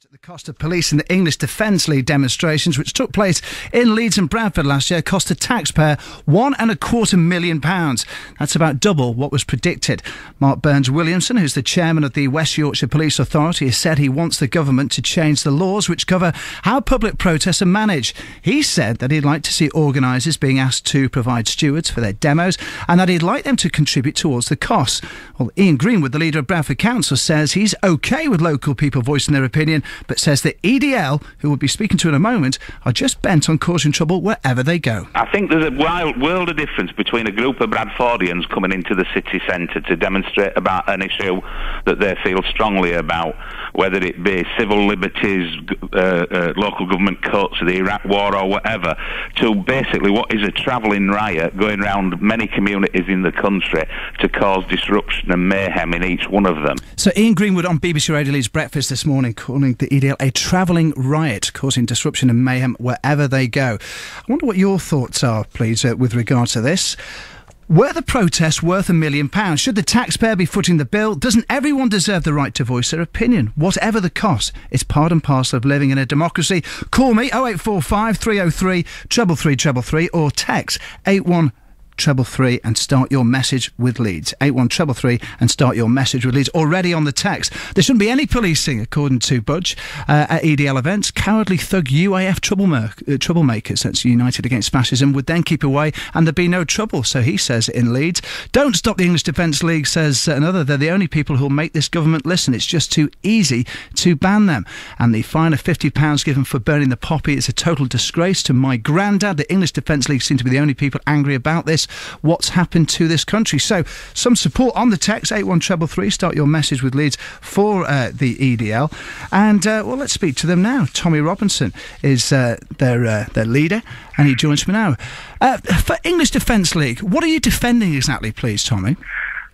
at the cost of police in the English Defence League demonstrations, which took place in Leeds and Bradford last year, cost the taxpayer £1.25 million. That's about double what was predicted. Mark Burns-Williamson, who's the chairman of the West Yorkshire Police Authority, has said he wants the government to change the laws which cover how public protests are managed. He said that he'd like to see organisers being asked to provide stewards for their demos and that he'd like them to contribute towards the costs. Well, Ian Greenwood, the leader of Bradford Council, says he's OK with local people voicing their opinion, but says the EDL, who we'll be speaking to in a moment, are just bent on causing trouble wherever they go. I think there's a world of difference between a group of Bradfordians coming into the city centre to demonstrate about an issue that they feel strongly about, whether it be civil liberties, local government cuts, the Iraq war or whatever, to basically what is a travelling riot going around many communities in the country to cause disruption and mayhem in each one of them. So Ian Greenwood on BBC Radio Leeds Breakfast this morning, calling the EDL a travelling riot, causing disruption and mayhem wherever they go. I wonder what your thoughts are, please, with regard to this. Were the protests worth £1 million? Should the taxpayer be footing the bill? Doesn't everyone deserve the right to voice their opinion, whatever the cost? It's part and parcel of living in a democracy. Call me 0845 303 333 or text 81333 and start your message with Leeds. 81333 and start your message with Leeds. Already on the text. There shouldn't be any policing, according to Budge, at EDL events. Cowardly thug UAF troublemakers, that's United Against Fascism, would then keep away and there'd be no trouble, so he says in Leeds. Don't stop the English Defence League, says another. They're the only people who'll make this government listen. It's just too easy to ban them. And the fine of £50 given for burning the poppy is a total disgrace to my granddad. The English Defence League seem to be the only people angry about this. What's happened to this country? So, some support on the text, 81333, start your message with Leeds for the EDL. And, well, let's speak to them now. Tommy Robinson is their leader, and he joins me now. For English Defence League, what are you defending exactly, please, Tommy?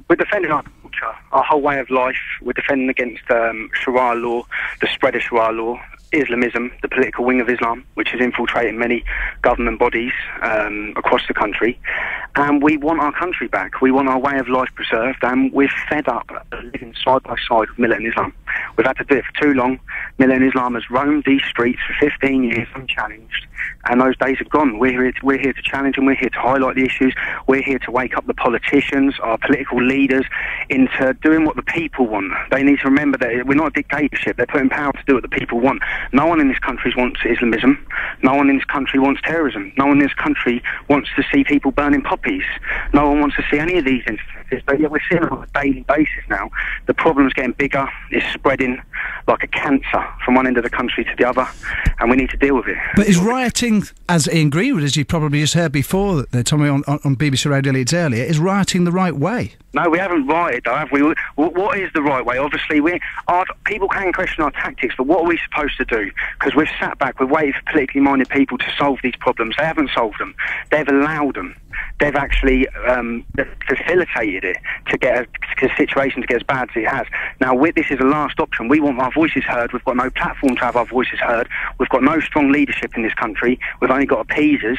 We're defending our culture, our whole way of life. We're defending against Sharia law, the spread of Sharia law, Islamism, the political wing of Islam, which is infiltrating many government bodies across the country. And we want our country back. We want our way of life preserved, and we're fed up living side by side with militant Islam. We've had to do it for too long. Militant Islam has roamed these streets for 15 years unchallenged, and those days have gone. We're here to challenge and we're here to highlight the issues. We're here to wake up the politicians, our political leaders, into doing what the people want. They need to remember that we're not a dictatorship. They're put in power to do what the people want. No one in this country wants Islamism. No one in this country wants terrorism. No one in this country wants to see people burning poppies. No one wants to see any of these instances. But yet we're seeing it on a daily basis now. The problem's getting bigger. It's spreading like a cancer from one end of the country to the other, and we need to deal with it. But is rioting, as Ian Greenwood, as you probably just heard before, Tommy, on BBC Radio Leeds earlier, is rioting the right way? No, we haven't rioted, though, have we? What is the right way? Obviously, people can question our tactics, but what are we supposed to do? Because we've sat back, we've waited for politically minded people to solve these problems. They haven't solved them. They've allowed them. They've actually facilitated it to get a situation to get as bad as it has. Now, this is the last option. We want our voices heard. We've got no platform to have our voices heard. We've got no strong leadership in this country. We've only got appeasers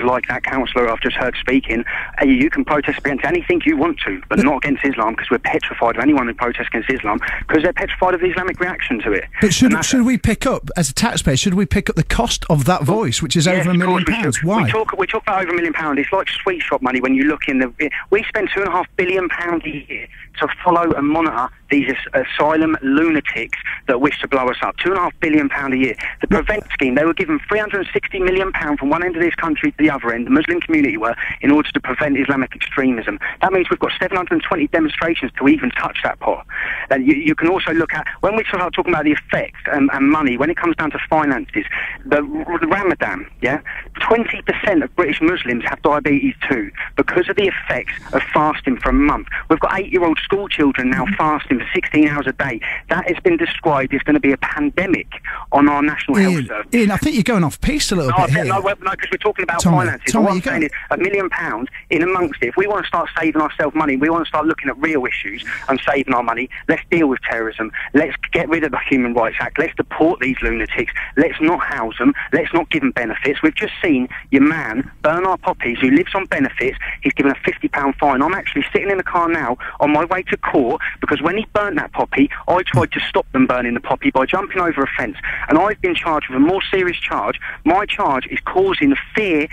like that councillor I've just heard speaking. You can protest against anything you want to, but not against Islam, because we're petrified of anyone who protests against Islam, because they're petrified of the Islamic reaction to it. But should we pick up, as a taxpayer, should we pick up the cost of that voice, which is over £1 million? Why? We talk about over £1 million. It's like sweet shop money when you look in the... We spend £2.5 billion a year to follow and monitor these asylum lunatics that wish to blow us up. £2.5 billion a year. The Prevent scheme, they were given £360 million from one end of this country to the other end, the Muslim community were, in order to prevent Islamic extremism. That means we've got 720 demonstrations to even touch that pot. And you can also look at, when we start talking about the effects and money, when it comes down to finances, the Ramadan, 20% of British Muslims have diabetes too, because of the effects of fasting for a month. We've got 8-year-old school children now fasting for 16 hours a day. That has been described as going to be a pandemic on our national health service. Ian, I think you're going off piece a little bit here. No, because we're talking about finances. What I'm saying is £1 million in amongst it. If we want to start saving ourselves money, we want to start looking at real issues and saving our money, let's deal with terrorism. Let's get rid of the Human Rights Act. Let's deport these lunatics. Let's not house them. Let's not give them benefits. We've just seen your man burn our poppies, who lives on benefits. He's given a £50 fine. I'm actually sitting in the car now on my way to court, because when he they burnt that poppy, I tried to stop them burning the poppy by jumping over a fence, and I've been charged with a more serious charge. My charge is causing fear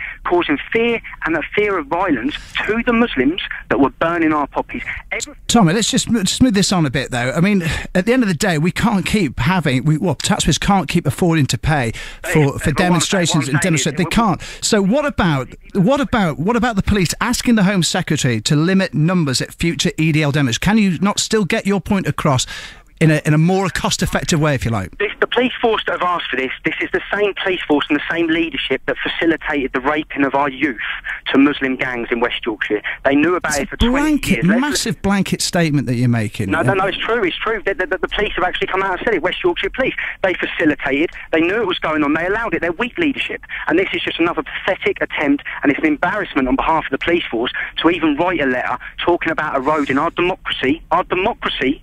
and a fear of violence to the Muslims that were burning our poppies. Tommy, let's just move this on a bit, though. I mean, at the end of the day, we can't keep taxpayers can't keep affording to pay for demonstrations and demonstrate. They can't. So what about the police asking the Home Secretary to limit numbers at future EDL demos? Can you not still get your point across in a more cost-effective way, if you like? The police force that have asked for this is the same police force and the same leadership that facilitated the raping of our youth to Muslim gangs in West Yorkshire. They knew about it for 20 years. Massive blanket statement that you're making. No, it's true. It's true. The police have actually come out and said it. West Yorkshire Police. They facilitated. They knew it was going on. They allowed it. They're weak leadership. And this is just another pathetic attempt, and it's an embarrassment on behalf of the police force to even write a letter talking about eroding our democracy. Our democracy.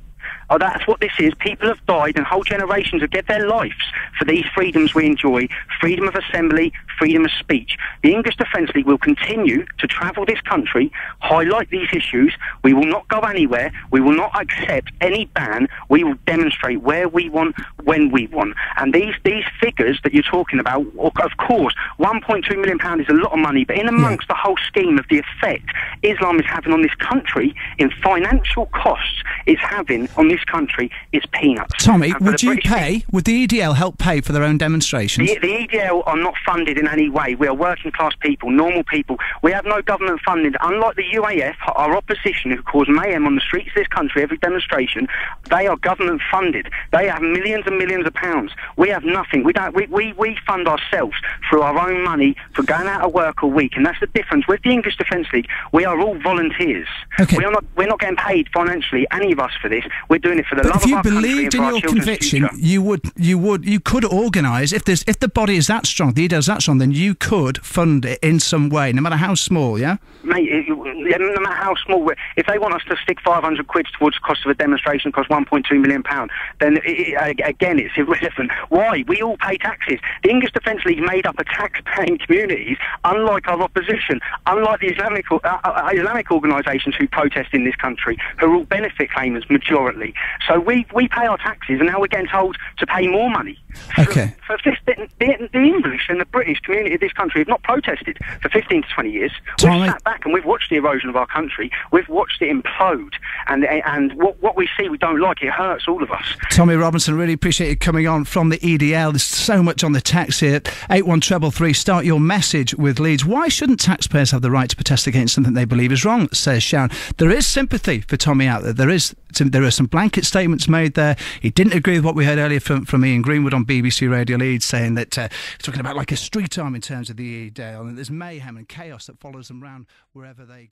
Oh, that's what this is. People have died and whole generations have given their lives for these freedoms we enjoy. Freedom of assembly, freedom of speech. The English Defence League will continue to travel this country, highlight these issues. We will not go anywhere. We will not accept any ban. We will demonstrate where we want, when we want. And these figures that you're talking about, of course, £1.2 million is a lot of money, but in amongst the whole scheme of the effect Islam is having on this country in financial costs it's having on this country is peanuts. Tommy, would the EDL help pay for their own demonstrations? The EDL are not funded in any way. We are working class people, normal people. We have no government funding. Unlike the UAF, our opposition, who cause mayhem on the streets of this country every demonstration, they are government funded. They have millions and millions of pounds. We have nothing. We fund ourselves through our own money for going out of work a week, and that's the difference. With the English Defence League, we are all volunteers. Okay. We're not getting paid financially, any of us, for this. We're doing it for the love of our country and for our children's future. If you believed in your conviction, you could organise. If the body is that strong, the EDL is that strong, then you could fund it in some way, no matter how small. Yeah, mate. No matter how small. If they want us to stick 500 quid towards the cost of a demonstration, cost £1.2 million, then again it's irrelevant. Why? We all pay taxes. The English Defence League made up of tax-paying communities, unlike our opposition, unlike the Islamic organisations who protest in this country, who are all benefit claimants majority. So we pay our taxes, and now we're getting told to pay more money. Okay. For the English and the British community of this country have not protested for 15 to 20 years. We've sat back and we've watched the erosion of our country. We've watched it implode, and what we see we don't like. It hurts all of us. Tommy Robinson, really appreciate you coming on from the EDL. There's so much on the text here. 81333. Start your message with Leeds. Why shouldn't taxpayers have the right to protest against something they believe is wrong? Says Sharon. There is sympathy for Tommy out there. There are some blanket statements made there. He didn't agree with what we heard earlier from Ian Greenwood on BBC Radio Leeds, saying that talking about like a street arm in terms of the EDL, and there's mayhem and chaos that follows them around wherever they go.